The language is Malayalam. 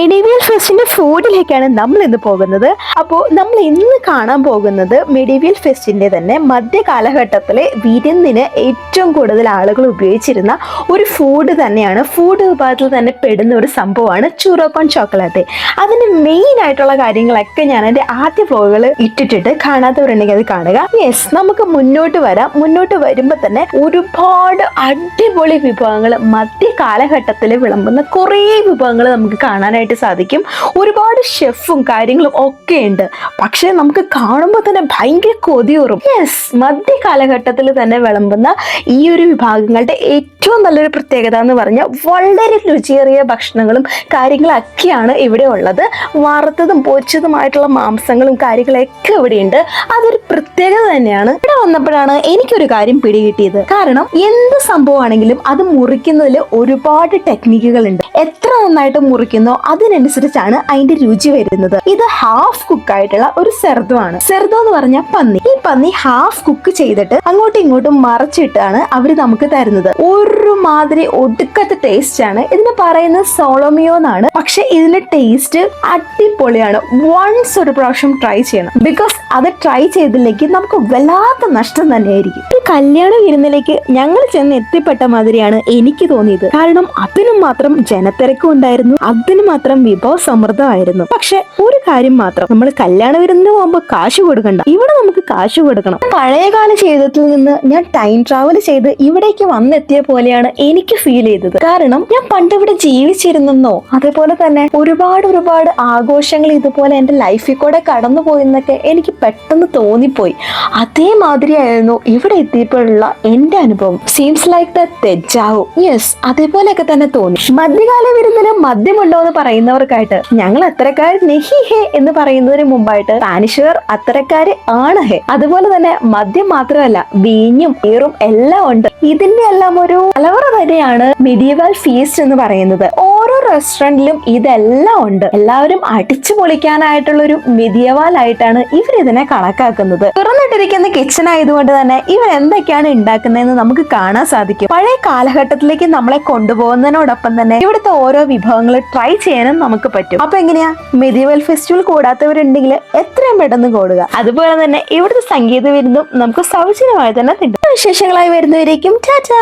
മെഡീവിയൽ ഫെസ്റ്റിന്റെ ഫുഡിലേക്കാണ് നമ്മൾ ഇന്ന് പോകുന്നത്. അപ്പോൾ നമ്മൾ ഇന്ന് കാണാൻ പോകുന്നത് മെഡീവിയൽ ഫെസ്റ്റിന്റെ തന്നെ മധ്യ കാലഘട്ടത്തിലെ വിരുന്നിന് ഏറ്റവും കൂടുതൽ ആളുകൾ ഉപയോഗിച്ചിരുന്ന ഒരു ഫുഡ് തന്നെയാണ്. ഫുഡ് വിഭാഗത്തിൽ തന്നെ പെടുന്ന ഒരു സംഭവമാണ് ചുറോക്കോൺ ചോക്ലേറ്റ്. അതിന്റെ മെയിൻ ആയിട്ടുള്ള കാര്യങ്ങളൊക്കെ ഞാൻ എൻ്റെ ആദ്യ വ്ലോഗുകൾ ഇട്ടിട്ട് കാണാത്തവരുണ്ടെങ്കിൽ അത് കാണുക. യെസ്, നമുക്ക് മുന്നോട്ട് വരാം. മുന്നോട്ട് വരുമ്പോൾ തന്നെ ഒരുപാട് അടിപൊളി വിഭവങ്ങൾ മധ്യ കാലഘട്ടത്തിൽ വിളമ്പുന്ന കുറേ വിഭവങ്ങൾ നമുക്ക് കാണാനായിട്ട് സാധിക്കും. ഒരുപാട് ഷെഫും കാര്യങ്ങളും ഒക്കെ ഉണ്ട്. പക്ഷെ നമുക്ക് കാണുമ്പോൾ തന്നെ ഭയങ്കര കൊതിയൂറും. യെസ്, മധ്യ കാലഘട്ടത്തിൽ തന്നെ വിളമ്പുന്ന ഈ ഒരു വിഭാഗങ്ങളുടെ ഏറ്റവും നല്ലൊരു പ്രത്യേകത എന്ന് പറഞ്ഞാൽ വളരെ രുചിയേറിയ ഭക്ഷണങ്ങളും കാര്യങ്ങളൊക്കെയാണ് ഇവിടെ ഉള്ളത്. വറുത്തതും പൊരിച്ചതുമായിട്ടുള്ള മാംസങ്ങളും കാര്യങ്ങളൊക്കെ ഇവിടെയുണ്ട്. അതൊരു പ്രത്യേകത തന്നെയാണ്. ഇവിടെ വന്നപ്പോഴാണ് എനിക്കൊരു കാര്യം പിടികിട്ടിയത്. കാരണം എന്ത് സംഭവമാണെങ്കിലും അത് മുറിക്കുന്നതിൽ ഒരുപാട് ടെക്നിക്കുകൾ ഉണ്ട്. എത്ര നന്നായിട്ട് മുറിക്കുന്നോ അതിനനുസരിച്ചാണ് അതിന്റെ രുചി വരുന്നത്. ഇത് ഹാഫ് കുക്ക് ആയിട്ടുള്ള ഒരു സെർദോയാണ്. സെർദോ എന്ന് പറഞ്ഞാൽ പന്നി. ഈ പന്നി ഹാഫ് കുക്ക് ചെയ്തിട്ട് അങ്ങോട്ടും ഇങ്ങോട്ടും മറച്ചിട്ടാണ് അവര് നമുക്ക് തരുന്നത്. ഒരുമാതിരി ഒടുക്കത്തെ ടേസ്റ്റ് ആണ്. ഇതിന് പറയുന്നത് സോളോമിയോ എന്നാണ്. പക്ഷെ ഇതിന്റെ ടേസ്റ്റ് അടിപൊളിയാണ്. വൺസ് ഒരു പ്രാവശ്യം ട്രൈ ചെയ്യണം. ബിക്കോസ് അത് ട്രൈ ചെയ്തില്ലെങ്കിൽ നമുക്ക് വല്ലാത്ത നഷ്ടം തന്നെയായിരിക്കും. ഈ കല്യാണ വിരുന്നിലേക്ക് ഞങ്ങൾ ചെന്ന് എത്തിപ്പെട്ട മാതിരിയാണ് എനിക്ക് തോന്നിയത്. കാരണം അതിനും മാത്രം ജനത്തിരക്കും ഉണ്ടായിരുന്നു, അതിന് മാത്രം വിഭവ സമൃദ്ധമായിരുന്നു. പക്ഷെ ഒരു കാര്യം മാത്രം, നമ്മൾ കല്യാണ വിരുന്നിന് പോകുമ്പോൾ കാശ് കൊടുക്കണ്ട. ഇവിടെ നമുക്ക് കാശ് കൊടുക്കണം. പഴയകാല ജീവിതത്തിൽ നിന്ന് ഞാൻ ടൈം ട്രാവൽ ചെയ്ത് ഇവിടേക്ക് വന്നെത്തിയ പോലെയാണ് എനിക്ക് ഫീൽ ചെയ്തത്. കാരണം ഞാൻ പണ്ട് ഇവിടെ ജീവിച്ചിരുന്നോ, അതേപോലെ തന്നെ ഒരുപാട് ആഘോഷങ്ങൾ ഇതുപോലെ എന്റെ ലൈഫിൽ കൂടെ കടന്നു പോയെന്നൊക്കെ എനിക്ക് പെട്ടെന്ന് തോന്നിപ്പോയി. അതേമാതിരിയായിരുന്നു ഇവിടെ എത്തിയപ്പോഴുള്ള എന്റെ അനുഭവം. Seems like the deja vu. Yes, അതേപോലെയൊക്കെ തന്നെ തോന്നി. മധ്യകാല വിരുന്നിന് മദ്യമുണ്ടോ എന്ന് പറയുന്നവർക്കായിട്ട് ഞങ്ങൾ അത്തരക്കാർ നെഹി ഹേ എന്ന് പറയുന്നതിന് മുമ്പായിട്ട് സ്പാനിഷുകാർ അത്തരക്കാര് ആണ് ഹേ. അതുപോലെ തന്നെ മദ്യം മാത്രമല്ല, വീഞ്ഞും ബീറും എല്ലാം ഉണ്ട്. ഇതിന്റെ എല്ലാം ഒരു കലവറ തന്നെയാണ് മെഡീവൽ ഫീസ്റ്റ് എന്ന് പറയുന്നത്. ഓരോ റെസ്റ്റോറന്റിലും ഇതെല്ലാം ഉണ്ട്. എല്ലാവരും അടിച്ചു പൊളിക്കാനായിട്ടുള്ള ഒരു മെഡിയവൽ ആയിട്ടാണ് ഇവർ ഇതിനെ കണക്കാക്കുന്നത്. തുറന്നിട്ടിരിക്കുന്ന കിച്ചൺ ആയതുകൊണ്ട് തന്നെ ഇവർ എന്തൊക്കെയാണ് ഉണ്ടാക്കുന്നതെന്ന് നമുക്ക് കാണാൻ സാധിക്കും. പഴയ കാലഘട്ടത്തിലേക്ക് നമ്മളെ കൊണ്ടുപോകുന്നതിനോടൊപ്പം തന്നെ ഇവിടുത്തെ ഓരോ വിഭവങ്ങൾ ട്രൈ ചെയ്യാനും നമുക്ക് പറ്റും. അപ്പൊ എങ്ങനെയാ, മെഡീവൽ ഫെസ്റ്റിവൽ കൂടാത്തവരുണ്ടെങ്കിൽ എത്രയും പെട്ടെന്ന് കൂടുക. അതുപോലെ തന്നെ ഇവിടുത്തെ സംഗീത വിരുന്നും നമുക്ക് സൗജന്യമായി തന്നെ കിട്ടും. വിശേഷങ്ങളായി വരുന്നവരേക്കും ടാറ്റാ.